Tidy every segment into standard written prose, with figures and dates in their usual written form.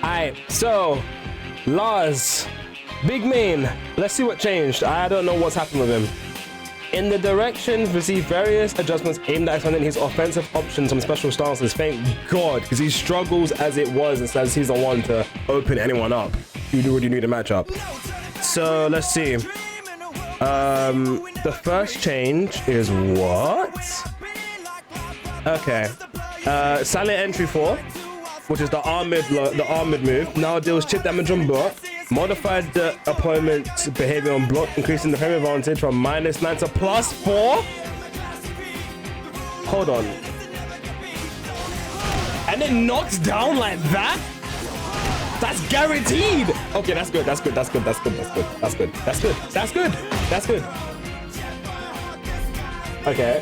Alright, so Lars, big main. Let's see what changed. I don't know what's happened with him. In the directions, received various adjustments aimed at expanding his offensive options from special stances. Thank God, because he struggles as it was and says he's the one to open anyone up. You do what you need to match up. So let's see. The first change is what? Okay. Silent entry 4, which is the armored move. Now deals chip damage on block. Modified the opponent's behavior on block, increasing the frame advantage from -9 to +4. Hold on. And it knocks down like that? That's guaranteed. Okay, that's good. That's good. That's good. That's good. That's good. That's good. That's good. That's good. That's good. Okay.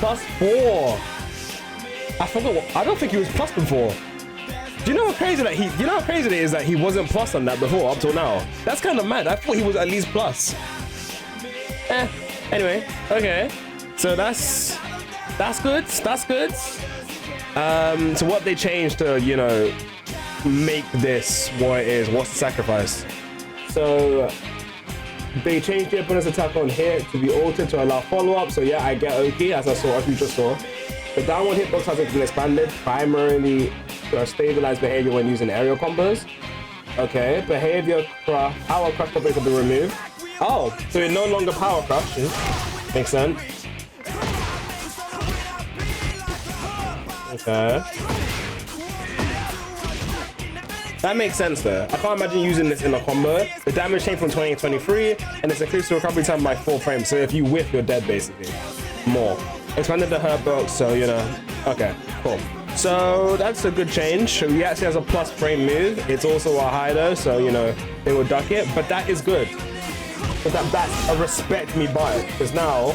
+4. I forgot what, I don't think he was plus before. Do you know how crazy that you know how crazy it is that he wasn't plus on that before up till now? That's kind of mad. I thought he was at least plus. Anyway, okay. So that's good. That's good. So what they changed to, you know, make this what it is, what's the sacrifice? So they changed the opponent's attack on hit to be altered to allow follow-up. So yeah, I get Oki, as you just saw. The downward hitbox has been expanded, primarily to stabilize behavior when using aerial combos. Okay, behavior crush, power crush properties have been removed. Oh, so it no longer power crushes. Makes sense. Okay. That makes sense though. I can't imagine using this in a combo. The damage changed from 20 to 23, and it's increased the recovery time by 4 frames. So if you whiff, you're dead basically. More. Expanded the hurt box, so you know. Okay, cool. So that's a good change. He actually has a plus frame move. It's also a high though, so you know, they will duck it, but that is good. But that's a respect me buy, because now,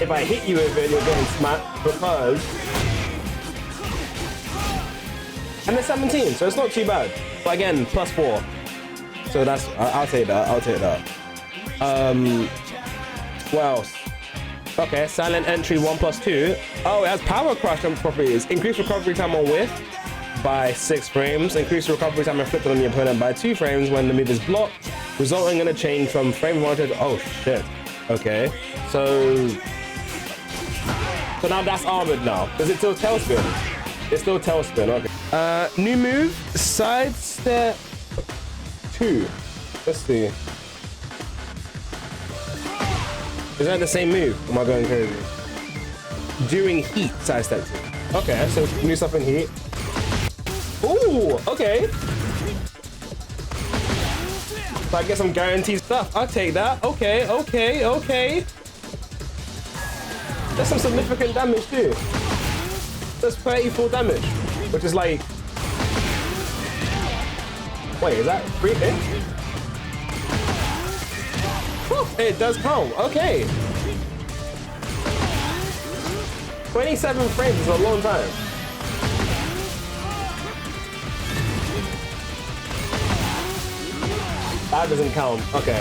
if I hit you with it, you're getting smacked because... And it's 17, so it's not too bad. But again, +4. So that's, I'll take that, I'll take that. What else? Okay, silent entry 1+2. Oh, it has power crush properties. Increased recovery time on whiff by 6 frames. Increased recovery time inflicted on the opponent by 2 frames when the move is blocked, resulting in a change from frame advantage. Oh shit. Okay. So now that's armored now. Does it still tailspin? It's still tailspin, okay. New move, sidestep 2. Let's see. Is that the same move? Am I going crazy? During heat, sidestep 2. Okay, so new stuff in heat. Ooh, okay. So I get some guaranteed stuff. I'll take that. Okay, okay, okay. That's some significant damage too. That's 34 damage, which is like... Wait, is that 3 hits? It does count, okay. 27 frames is a long time. That doesn't count, okay.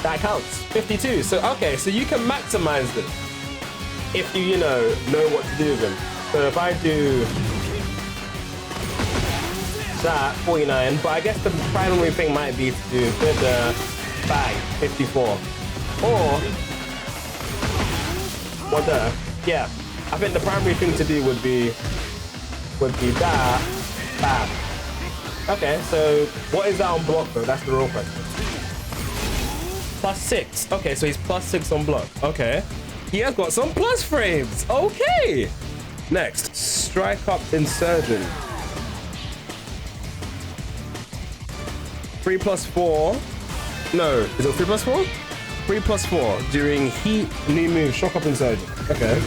That counts, 52. So, okay, so you can maximize this if you know what to do with them. So if I do that, 49, but I guess the primary thing might be to do the bag, 54. Or, what the, yeah, I think the primary thing to do would be that, bam. Okay, so what is that on block though? That's the real question. +6, okay, so he's +6 on block, okay. He has got some plus frames, okay. Next, strike up insurgent. 3+4. No, is it 3+4? 3+4 during heat, new move, shock up insurgent. Okay.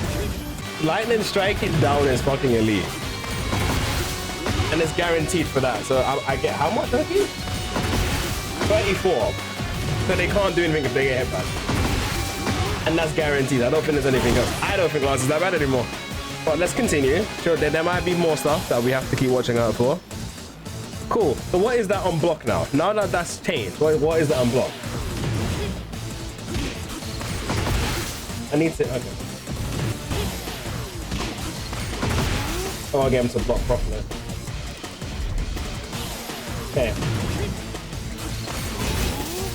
Lightning striking down is fucking elite. And it's guaranteed for that. So I get how much, 30? 34. So they can't do anything if they get hit back. And that's guaranteed. I don't think there's anything else. I don't think Lars is that bad anymore. But let's continue. Sure, there might be more stuff that we have to keep watching out for. Cool. So what is that on block now? Now that that's changed, what is that on block? I need to, okay. Oh, I'll get him to block properly. Okay.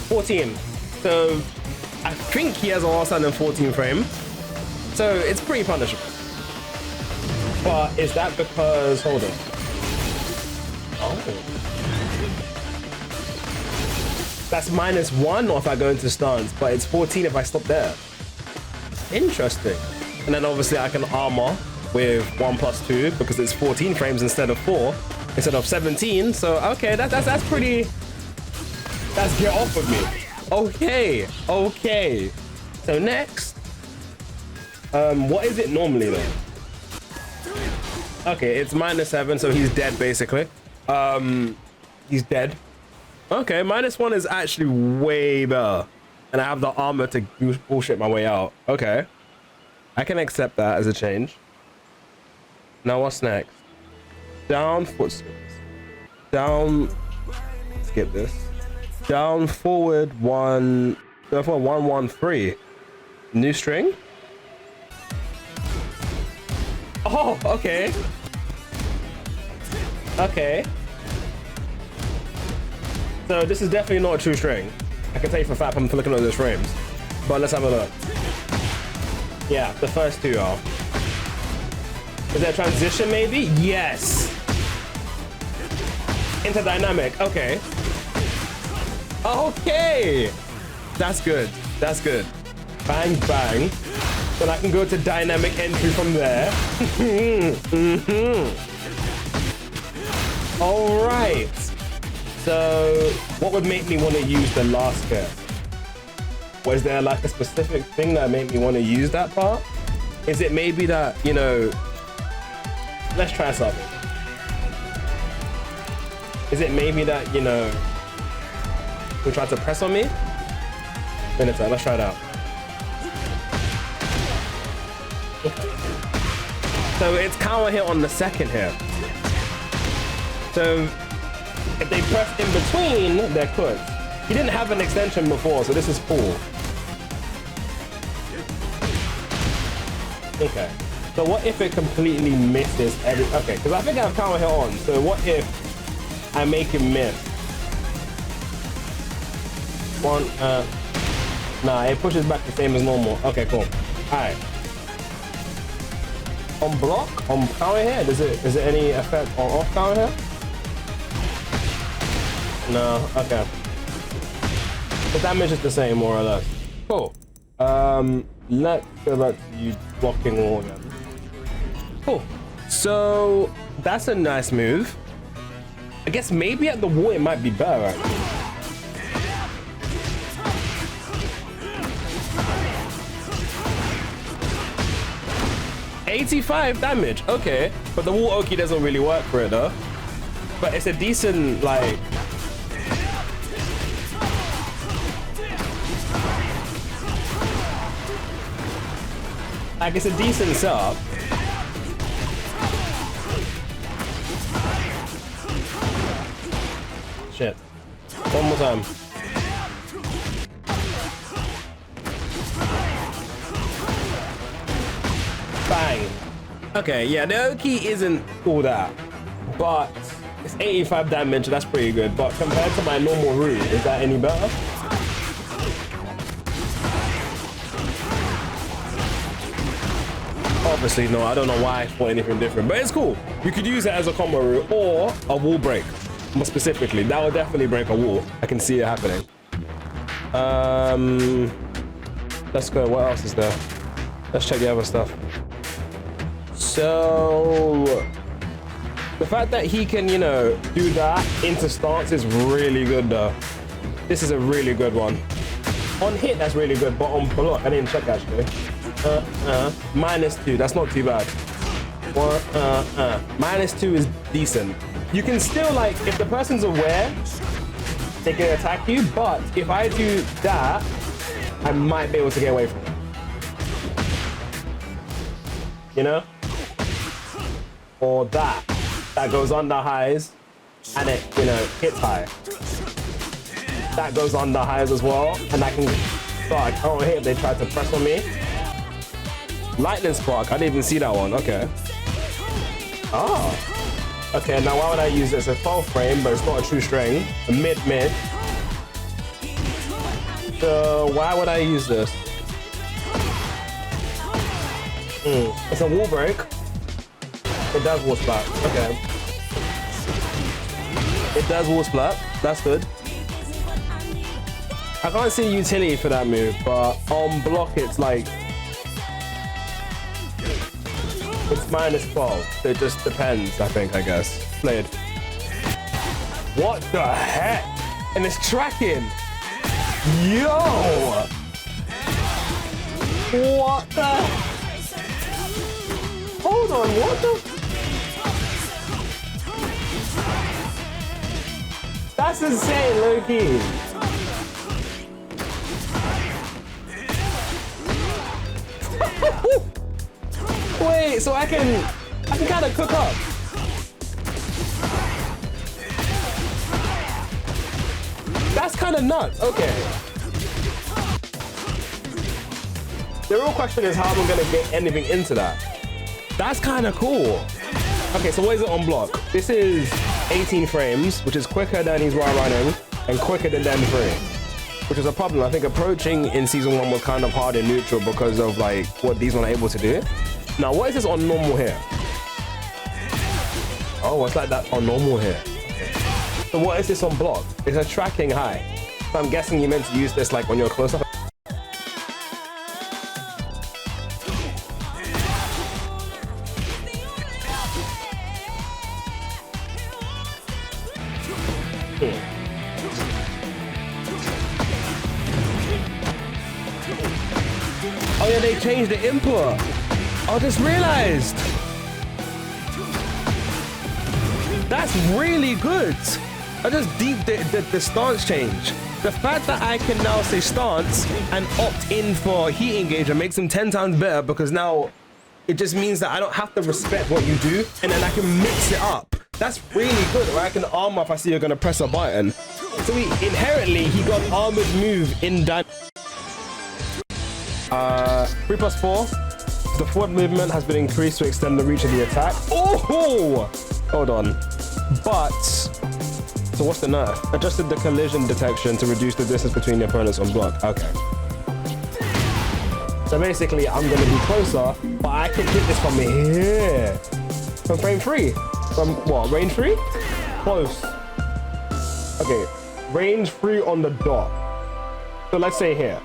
14. So, I think he has a last stand in 14 frame. So, it's pretty punishable. But is that because, hold on. Oh. That's -1 or if I go into stance, but it's 14 if I stop there. Interesting. And then obviously I can armor with 1+2 because it's 14 frames instead of 4, instead of 17. So okay, that's pretty. That's get off of me. Okay, okay. So next, what is it normally though? Okay, it's -7, so he's dead basically. He's dead. Okay, -1 is actually way better. And I have the armor to bullshit my way out. Okay. I can accept that as a change. Now what's next? Down footsteps. Down, skip this. Down forward 1, therefore 1, 1, 3. New string? Oh, okay. Okay. So this is definitely not a true string. I can tell you for a fact I'm looking at those frames. But let's have a look. Yeah, the first two are. Is there a transition maybe? Yes. Into dynamic, okay. Okay. That's good, that's good. Bang, bang. Then I can go to dynamic entry from there. All right. So what would make me want to use the last kit? Was there like a specific thing that made me want to use that part? Is it maybe that, you know, let's try something. Is it maybe that, you know, we tried to press on me? Let's try it out. So it's counter hit on the second hit. So if they press in between, they're cooked. He didn't have an extension before, so this is cool. Okay. So what if it completely misses every... Okay, because I think I have counter hit on. So what if I make him miss? One, nah, it pushes back the same as normal. Okay, cool. Alright. On block, on counter hit, is it any effect on off counter hit? No, okay. The damage is the same, more or less. Cool. Let's go back to you blocking wall again. Cool. So that's a nice move. I guess maybe at the wall it might be better, right? 85 damage, okay. But the wall Oki doesn't really work for it though. But it's a decent, like... Like, it's a decent setup. Shit. One more time. Bang. Okay, yeah, the Oki isn't all that. But it's 85 damage, that's pretty good. But compared to my normal route, is that any better? Obviously, no, I don't know why I thought anything different, but it's cool. You could use it as a combo route or a wall break. More specifically, that would definitely break a wall. I can see it happening. Let's go. What else is there? Let's check the other stuff. So, the fact that he can, you know, do that into stance is really good, though. This is a really good one. On hit, that's really good, but on block, I didn't check actually. -2, that's not too bad. -2 is decent. You can still, like, if the person's aware, they can attack you, but if I do that, I might be able to get away from it. You know? Or that goes under highs, and it, you know, hits high. That goes under highs as well, and I can start a counter hit if they try to press on me. Lightning Spark. I didn't even see that one. Okay. Oh. Okay, now why would I use this? It's a 12 frame, but it's not a true string. A mid. So why would I use this? It's a wall break. It does wall splat. Okay. It does wall splat. That's good. I can't see utility for that move, but on block it's like it's minus 12. So it just depends, I think, I guess. Played. What the heck? And it's tracking. Yo! What the? Hold on, what the? That's insane, low-key. Wait, so I can kind of cook up. That's kind of nuts. Okay. The real question is how am I gonna get anything into that? That's kind of cool. Okay, so what is it on block? This is 18 frames, which is quicker than he's running and quicker than Den 3, which is a problem. I think approaching in season 1 was kind of hard in neutral because of like what these one are able to do. Now, what is this on normal here? Oh, it's like that on normal here. So what is this on block? It's a tracking high. So I'm guessing you meant to use this like on your close-up. Oh yeah, they changed the input. I just realized. That's really good. I just deep the stance change. The fact that I can now say stance and opt in for heat engager makes them 10 times better, because now it just means that I don't have to respect what you do and then I can mix it up. That's really good, where I can armor if I see you're gonna press a button. So inherently he got armored move in that. 3+4. The forward movement has been increased to extend the reach of the attack. Oh! Hold on. But, so what's the nerf? Adjusted the collision detection to reduce the distance between the opponents on block. Okay. So basically, I'm gonna be closer, but I can hit this from here. From frame 3. From what, range 3? Close. Okay, range 3 on the dot. So let's say here.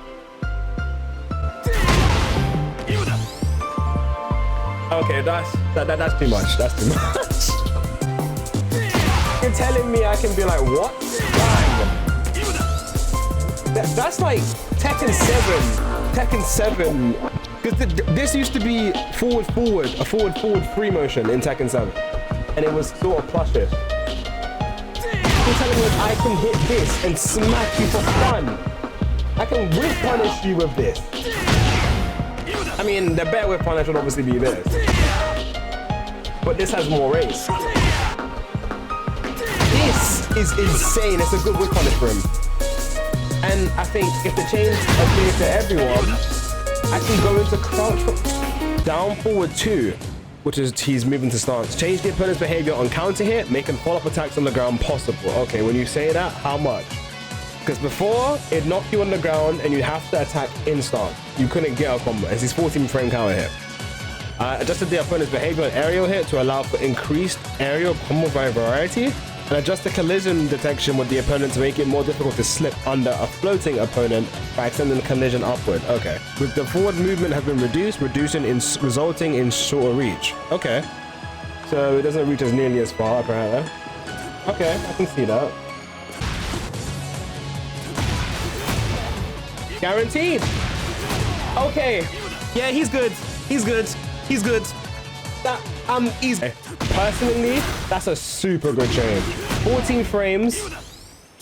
Okay, that's too much. That's too much. You're telling me I can be like, what? That's like Tekken 7. Because this used to be forward, a forward free motion in Tekken 7. And it was sort of plushish. You're telling me I can hit this and smack you for fun. I can whip punish you with this. I mean, the better whip punish would obviously be this. But this has more range. This is insane. It's a good whip punish for him. And I think if the change appears to everyone, I can go into crouch down forward 2, which is he's moving to stance. Change the opponent's behavior on counter hit, making follow-up attacks on the ground possible. Okay, when you say that, how much? Because before, it knocked you on the ground and you have to attack in stance. You couldn't get a combo. It's his 14 frame counter hit. Adjusted the opponent's behavior on aerial hit to allow for increased aerial combo variety, and adjust the collision detection with the opponent to make it more difficult to slip under a floating opponent by extending the collision upward. Okay. With the forward movement has been resulting in shorter reach. Okay. So it doesn't reach as nearly as far, apparently. Okay, I can see that. Guaranteed. Okay. Yeah, he's good. He's good. That easy. Personally, that's a super good change. 14 frames,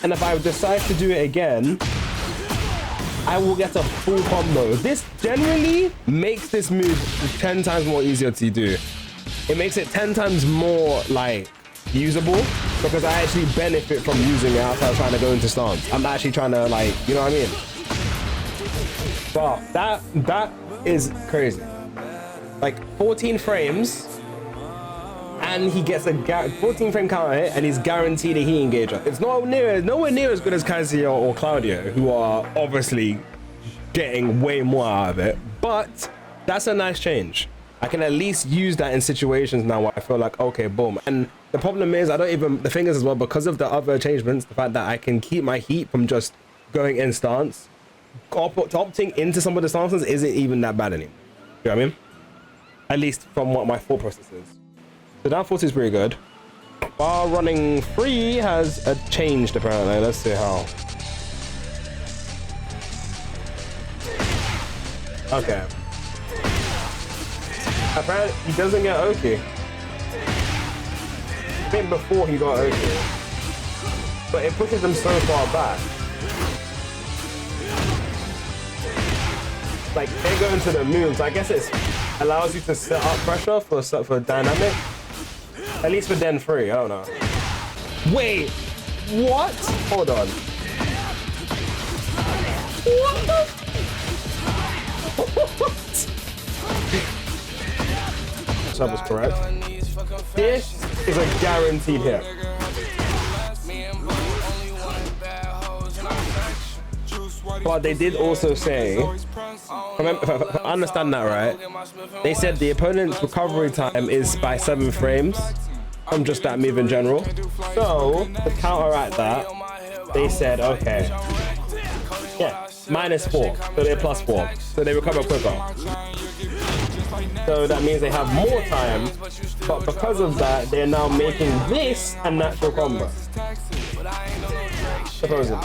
and if I decide to do it again, I will get a full combo. This generally makes this move 10 times more easier to do. It makes it 10 times more like usable, because I actually benefit from using it outside trying to go into stance. I'm actually trying to, like, you know what I mean? Wow, that is crazy. like 14 frames, and he gets a 14 frame counter hit, and he's guaranteed a heat engager. It's nowhere near as good as Kazuya or Claudio, who are obviously getting way more out of it. But that's a nice change. I can at least use that in situations now where I feel like, okay, boom. And the problem is, the thing is as well, because of the other changements, the fact that I can keep my heat from just going in stance, opting into some of the stances isn't even that bad anymore. You know what I mean? At least from what my thought process is. So down 40 is pretty good. Bar running free has changed apparently. Let's see how. Okay. Apparently he doesn't get Oki. I think before he got Oki. But it pushes him so far back. Like they go into the moves. I guess it allows you to set up pressure for dynamic. At least for Den 3, I don't know. Wait, what? Hold on. What the? What? Sub is correct. This is a guaranteed hit. But they did also say, if I understand that right, they said the opponent's recovery time is by 7 frames from just that move in general. So to counteract that, they said, okay, yeah, -4, so they're +4, so they recover quicker. So that means they have more time, but because of that, they're now making this a natural combo. Supposedly.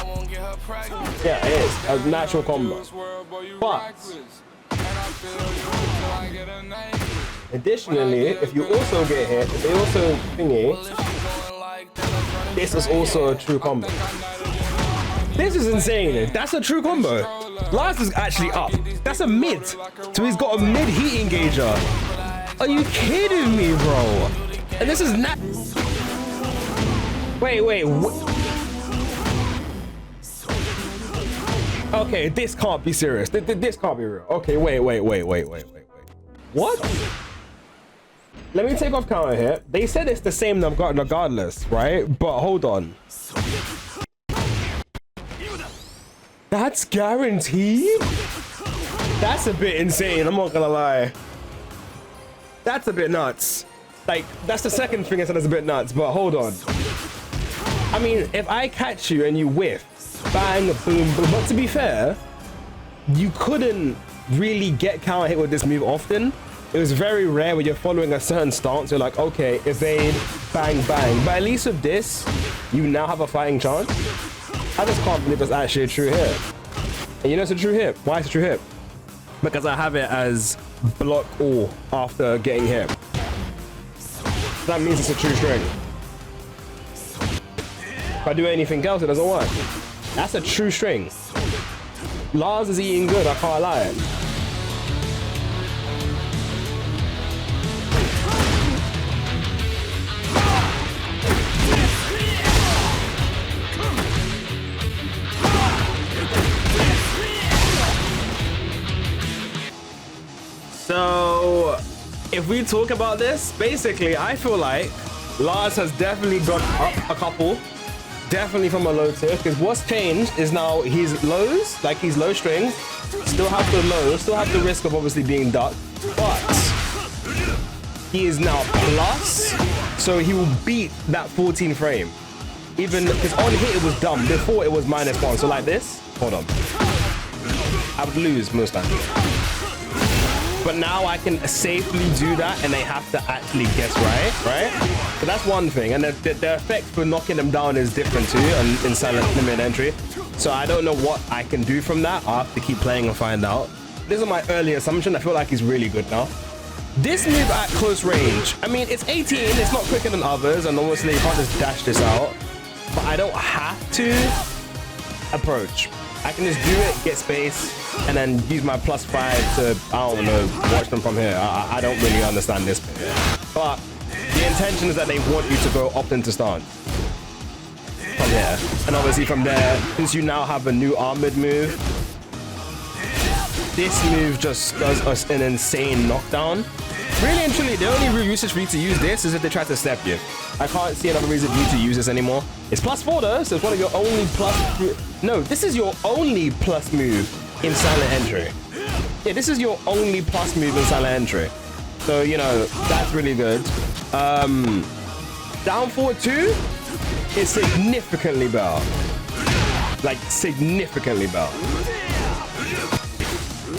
Yeah, it is a natural combo. But additionally, if you also get hit, they also thingy. This is also a true combo. This is insane. That's a true combo. Lars is actually up. That's a mid. So he's got a mid heat engager. Are you kidding me, bro? And this is not. Wait. Okay, this can't be serious. This can't be real. Okay, wait. What? Let me take off counter hit. They said it's the same regardless, right? But hold on. That's guaranteed? That's a bit insane, I'm not gonna lie. That's a bit nuts. Like, that's the second thing I said is a bit nuts, but hold on. I mean, if I catch you and you whiff, bang, boom, boom. But to be fair, you couldn't really get counter hit with this move often. It was very rare when you're following a certain stance. You're like, okay, evade, bang, bang. But at least with this, you now have a fighting chance. I just can't believe it's actually a true hit. And you know it's a true hit. Why it's a true hit? Because I have it as block all after getting hit. That means it's a true string. If I do anything else, it doesn't work. That's a true string. Lars is eating good, I can't lie. So, if we talk about this, basically, I feel like Lars has definitely gone up a couple. Definitely from a low tier, because what's changed is now his lows, like he's low string, still have the low, still have the risk of obviously being ducked, but he is now plus, so he will beat that 14 frame. Even because on hit it was dumb, before it was -1, so like this, hold on. I would lose most times. But now I can safely do that and they have to actually guess right? So that's one thing. And the effect for knocking them down is different too in silent limit entry. So I don't know what I can do from that. I'll have to keep playing and find out. This is my early assumption. I feel like he's really good now. This move at close range, I mean, it's 18, it's not quicker than others, and obviously you can't just dash this out. But I don't have to approach. I can just do it, get space, and then use my +5 to, I don't know, watch them from here. I don't really understand this bit. But the intention is that they want you to go up into stance from here. And obviously from there, since you now have a new armored move, this move just does us an insane knockdown. Really and truly, the only real usage for you to use this is if they try to step you. I can't see another reason for you to use this anymore. It's +4 though, so it's one of your only plus... No, this is your only plus move in silent entry. Yeah, this is your only plus move in silent entry. So, you know, that's really good. Down forward 2 is significantly better. Like, significantly better.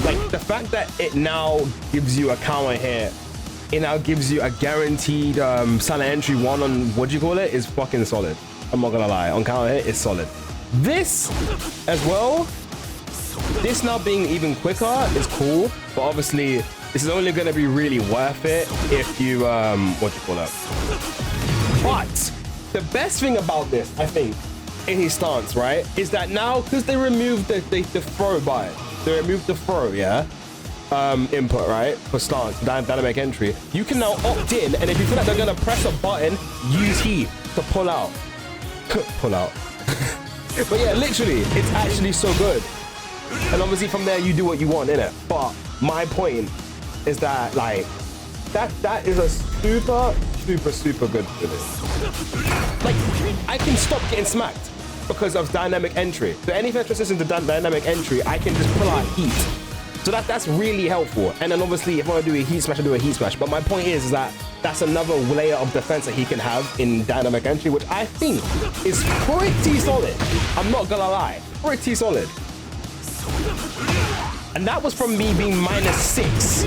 Like, the fact that it now gives you a counter hit, it now gives you a guaranteed silent entry 1 on, what do you call it, is fucking solid. I'm not gonna lie, on counter hit, it's solid. This, as well, this now being even quicker is cool, but obviously, this is only gonna be really worth it if you, what do you call it? But, the best thing about this, I think, in his stance, right, is that now, because they removed the throw button, they removed the throw, yeah, input, right, for stance, dynamic entry, you can now opt in, and if you feel like they're gonna press a button, use heat to pull out. Pull out. But yeah, literally, it's actually so good. And obviously from there, you do what you want, innit? But my point is that, like, that is a super good feeling. Like, I can stop getting smacked because of dynamic entry. So any extra resistance to dynamic entry, I can just pull out heat. So that's really helpful. And then obviously, if I want to do a heat smash, I do a heat smash. But my point is that that's another layer of defense that he can have in dynamic entry, which I think is pretty solid. I'm not gonna lie, pretty solid. And that was from me being -6.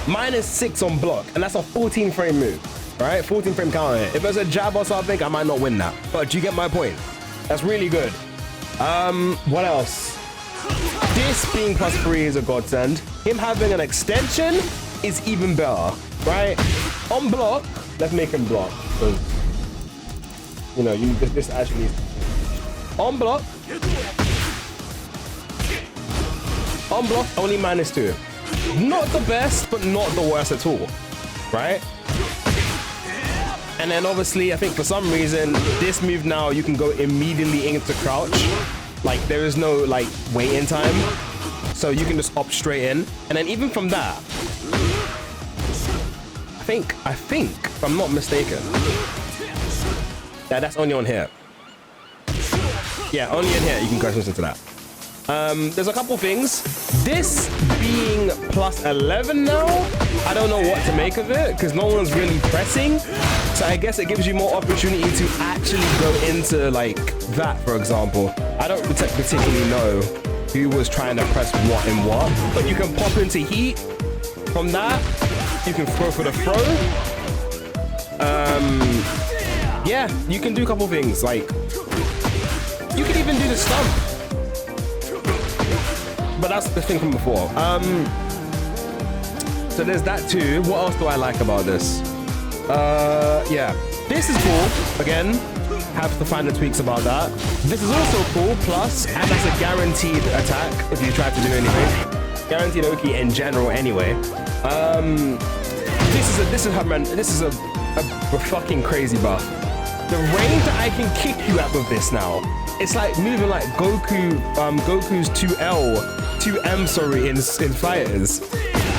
-6 on block, and that's a 14 frame move, right? 14 frame counter hit. If there's a jab or something, I might not win that. But you get my point. That's really good. What else? This being +3 is a godsend. Him having an extension is even better, right? On block, let's make him block. So, you know, this actually needs on block. On block, only -2. Not the best, but not the worst at all, right? And then obviously, I think for some reason, this move now, you can go immediately into crouch. Like, there is no, like, wait-in time. So you can just opt straight in. And then even from that, I think, if I'm not mistaken, yeah, that's only on here. Yeah, only in here, you can go listen to that. There's a couple things. This being +11 now, I don't know what to make of it because no one's really pressing. So I guess it gives you more opportunity to actually go into like that, for example. I don't particularly know who was trying to press what and what, but you can pop into heat from that. You can throw for the throw. Yeah, you can do a couple things. Like, you can even do the stump. But that's the thing from before. So there's that too. What else do I like about this? Yeah, this is cool. Again, have to find the tweaks about that. This is also cool. Plus, and that's a guaranteed attack if you try to do anything. Guaranteed Oki in general, anyway. This is a fucking crazy buff. The range that I can kick you at with this now, it's like moving like Goku's 2M, sorry, in fighters.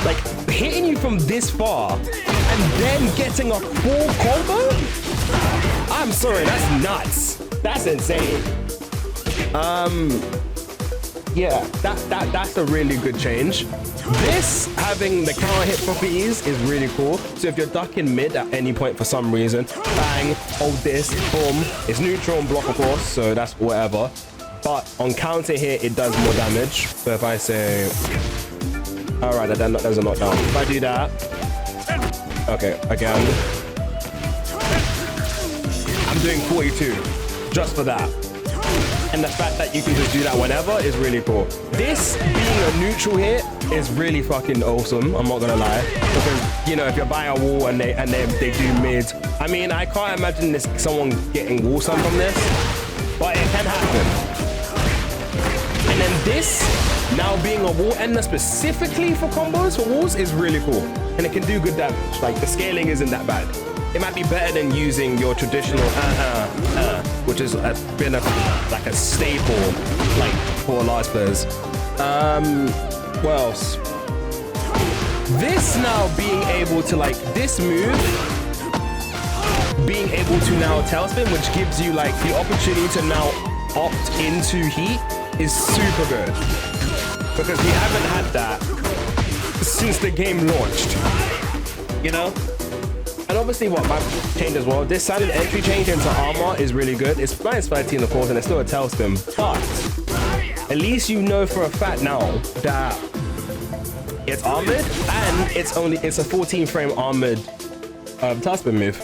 Like, hitting you from this far and then getting a full combo? I'm sorry, that's nuts. That's insane. Yeah, that's a really good change. This, having the counter hit properties is really cool. So if you're ducking mid at any point for some reason, bang, hold this, boom. It's neutral on block, of course, so that's whatever. But on counter hit, it does more damage. So if I say, all right, that does a knockdown. If I do that, okay, again, I'm doing 42 just for that. And the fact that you can just do that whenever is really cool. This being a neutral hit is really fucking awesome. I'm not gonna lie, because you know, if you're buying a wall and they do mid, I mean, I can't imagine someone getting wall stun from this, but it can happen. And then this now being a wall ender specifically for combos for walls is really cool, and it can do good damage. Like, the scaling isn't that bad. It might be better than using your traditional which has been like a staple like for Lars players. What else? This now being able to like this move, being able to now tailspin, which gives you like the opportunity to now opt into heat, is super good because we haven't had that since the game launched, you know. And obviously what might change as well, this silent entry change into armor is really good. It's minus 13 of course, and it's still a tailspin, but at least you know for a fact now that it's armored and it's a 14 frame armored tailspin move.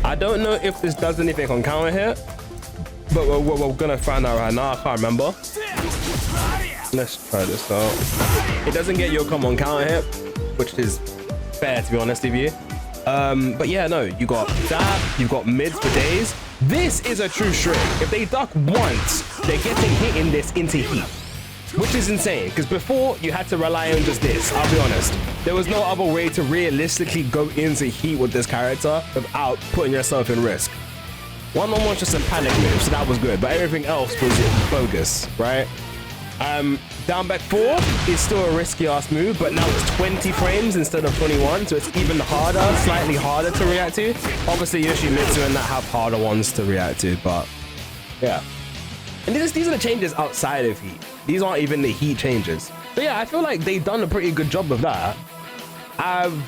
I don't know if this does anything on counter hit, but we're gonna find out right now. I can't remember. Let's try this out. It doesn't get your come on counter hit, which is fair to be honest with you. But yeah, no, you got that, you've got mids for days. This is a true shrink. If they duck once, they're getting hit in this into heat, which is insane, because before you had to rely on just this. I'll be honest, there was no other way to realistically go into heat with this character without putting yourself in risk. One-on-one was just a panic move, so that was good, but everything else was bogus, right? Down back 4 is still a risky ass move, but now it's 20 frames instead of 21, so it's even harder, slightly harder to react to. Obviously Yoshimitsu and that have harder ones to react to, but yeah. And these are the changes outside of heat. These aren't even the heat changes. So yeah, I feel like they've done a pretty good job of that. I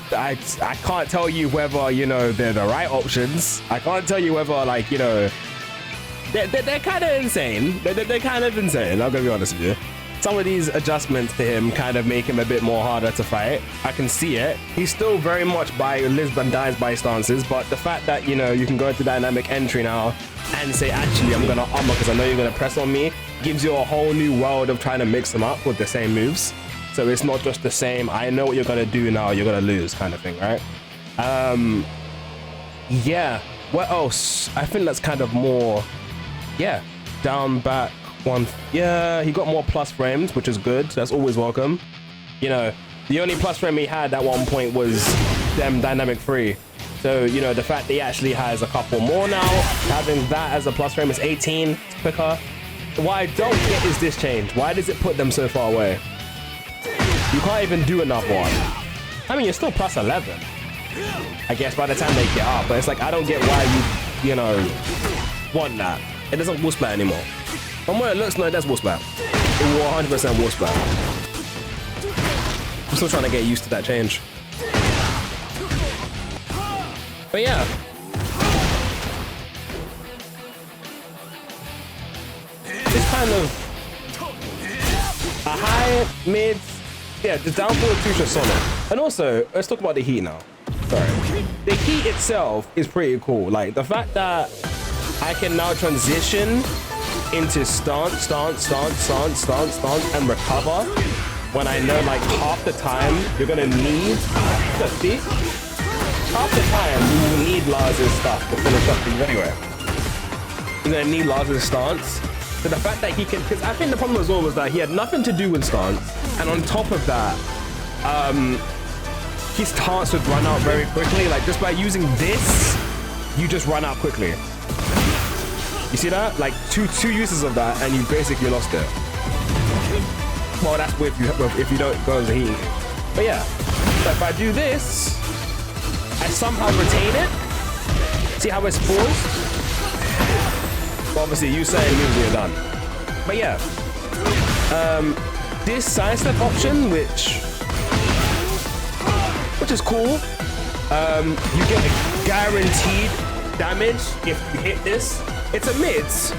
can't tell you whether, you know, they're the right options. I can't tell you whether, like, you know, they're kind of insane. They're kind of insane, I'm gonna be honest with you. Some of these adjustments to him kind of make him a bit more harder to fight. I can see it. He's still very much by Lisbon dies by stances, but the fact that, you know, you can go into dynamic entry now and say, actually, I'm gonna armor because I know you're gonna press on me, gives you a whole new world of trying to mix them up with the same moves. So it's not just the same, I know what you're gonna do now, you're gonna lose kind of thing, right? Yeah, what else? I think that's kind of more, yeah, down back 1. Yeah, he got more plus frames, which is good. That's always welcome. You know, the only plus frame he had at one point was them dynamic 3. So, you know, the fact that he actually has a couple more now, having that as a plus frame is 18, it's quicker. What I don't get is this change. Why does it put them so far away? You can't even do another one. I mean, you're still plus 11. I guess by the time they get up, but it's like, I don't get why you know, want that. It doesn't wall splat anymore. From where it looks like that's wall splat. It will 100% wall splat. I'm still trying to get used to that change. But yeah. It's kind of a high, mid, yeah, the down forward 2 just solid. And also, let's talk about the heat now. Sorry. The heat itself is pretty cool. Like the fact that I can now transition into stance, and recover when I know like half the time you're gonna need, see? Half the time you will need Lars' stuff to finish up things anyway. You're gonna need Lars' stance. So the fact that he can, because I think the problem as well was that he had nothing to do with stance, and on top of that, his stance would run out very quickly. Like just by using this, you just run out quickly. You see that? Like two uses of that, and you basically lost it. Well, that's if you don't go as a heat. But yeah, so if I do this, I somehow retain it. See how it's forced? Well, obviously, you say usually you're done. But yeah, this sidestep option, which is cool. You get a guaranteed damage if you hit this. It's a mids,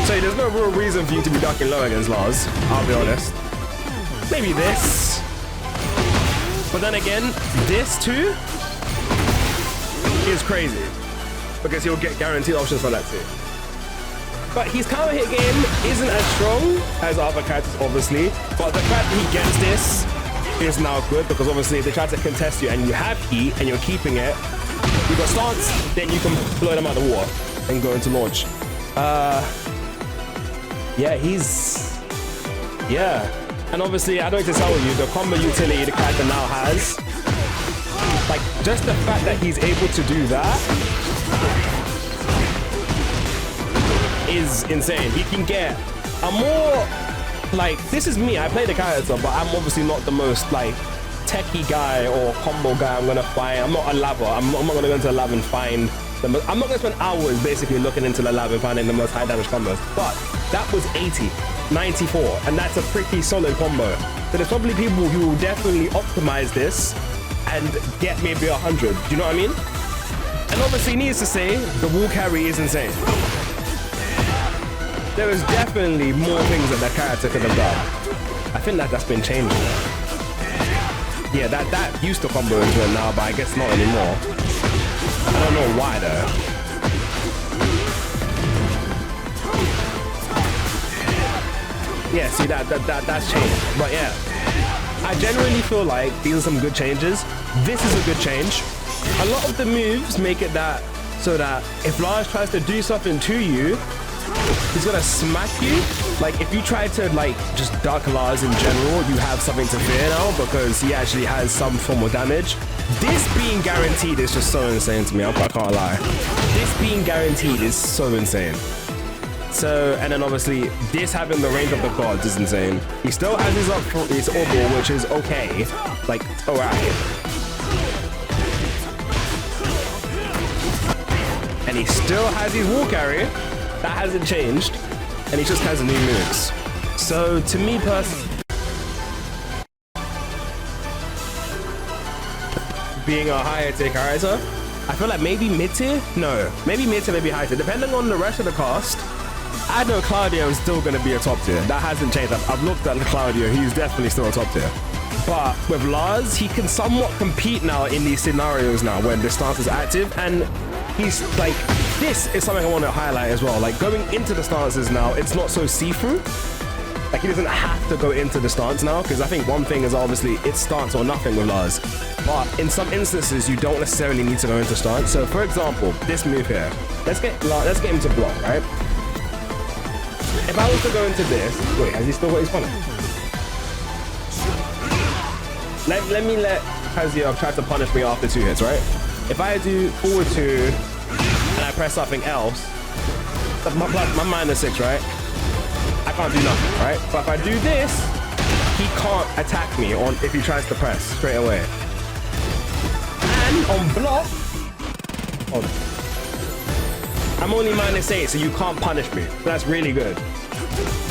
so there's no real reason for you to be ducking low against Lars, I'll be honest. Maybe this. But then again, this too is crazy, because he'll get guaranteed options for that too. But his counter hit game isn't as strong as other characters, obviously, but the fact that he gets this is now good, because obviously if they try to contest you and you have heat and you're keeping it, you got stance, then you can blow them out of the water and go into launch. Yeah, yeah. And obviously, I don't need to tell you, the combo utility the character now has, like, just the fact that he's able to do that is insane. He can get a more like, this is me. I play the character, but I'm obviously not the most, like, techie guy or combo guy I'm gonna find. I'm not a lava. I'm not gonna go into the lab and find the most. I'm not gonna spend hours basically looking into the lab and finding the most high damage combos. But that was 80, 94, and that's a pretty solid combo. So there's probably people who will definitely optimize this and get maybe 100. Do you know what I mean? And obviously, needs to say, the wall carry is insane. There is definitely more things that character could have done. I think that's been changing. Yeah, that used to combo into it now, but I guess not anymore. I don't know why though. Yeah, see that's changed. But yeah, I genuinely feel like these are some good changes. This is a good change. A lot of the moves make it that so that if Lars tries to do something to you, he's gonna smack you. Like if you try to like just duck Lars in general, you have something to fear now because he actually has some form of damage. This being guaranteed is just so insane to me. I can't lie. This being guaranteed is so insane. So, and then obviously this having the range of the gods is insane. He still has his orbital, which is okay. Like, alright. And he still has his wall carry. That hasn't changed. And he just has new moves. So to me personally, being a higher tier character, I feel like maybe mid tier? No, maybe mid tier, maybe high tier. Depending on the rest of the cast, I know Claudio is still going to be a top tier. That hasn't changed. I've looked at Claudio, he's definitely still a top tier. But with Lars, he can somewhat compete now in these scenarios now when the stance is active, and he's like, this is something I want to highlight as well. Like going into the stances now, it's not so see-through. Like he doesn't have to go into the stance now, because I think one thing is obviously it's stance or nothing with Lars. But in some instances, you don't necessarily need to go into stance. So for example, this move here, let's get him to block, right? If I was to go into this, wait, has he still got his punish? Let me let Kazuya try to punish me after 2 hits, right? If I do forward 2 and I press something else, my -6, right? I can't do nothing, right? But if I do this, he can't attack me on if he tries to press straight away. And on block, hold on. I'm only -8, so you can't punish me. So that's really good.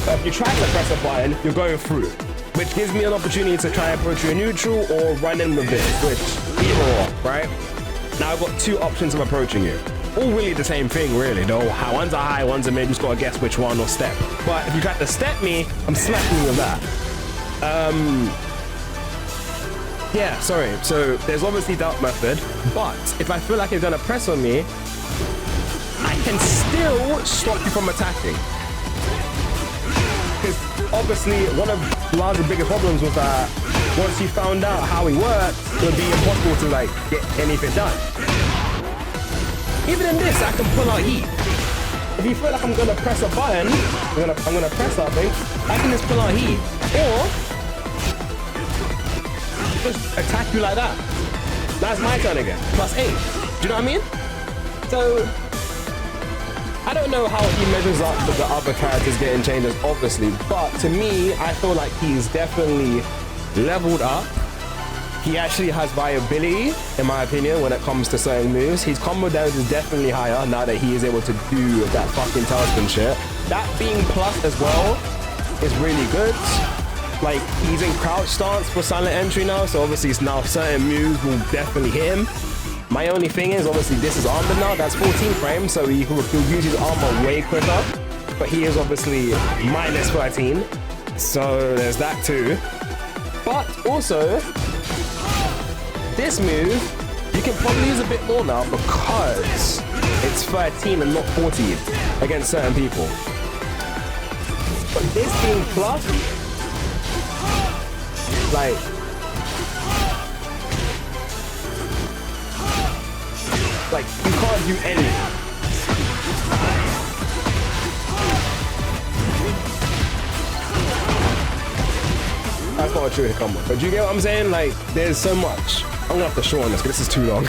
But if you try to press a button, you're going through, which gives me an opportunity to try and approach you neutral or run in with this, which either or, right? Now I've got 2 options of approaching you. All really the same thing, really, though. One's a high, one's a mid, you just gotta guess which one, or step. But if you try to step me, I'm smacking you with that. Yeah, sorry. So there's obviously that method, but if I feel like he's gonna press on me, I can still stop you from attacking. Because obviously one of Lars' biggest problems was that once you found out how he worked, it would be impossible to like get anything done. Even in this, I can pull out heat. If you feel like I'm gonna press a button, I'm gonna press something, I can just pull out heat. Or just attack you like that. That's my turn again. +8. Do you know what I mean? So I don't know how he measures up with the other characters getting changes, obviously, but to me, I feel like he's definitely leveled up. He actually has viability, in my opinion, when it comes to certain moves. His combo damage is definitely higher now that he is able to do that fucking tailspin shit. That being plus as well is really good. Like, he's in crouch stance for silent entry now, so obviously it's now certain moves will definitely hit him. My only thing is, obviously, this is armored now. That's 14 frames, so he'll use his armor way quicker. But he is obviously -13, so there's that too. But also, this move, you can probably use a bit more now because it's 13 and not 14 against certain people. But this being plus, like, you can't do anything. That's not a true combo. But do you get what I'm saying? Like, there's so much. I'm gonna have to shorten this because this is too long.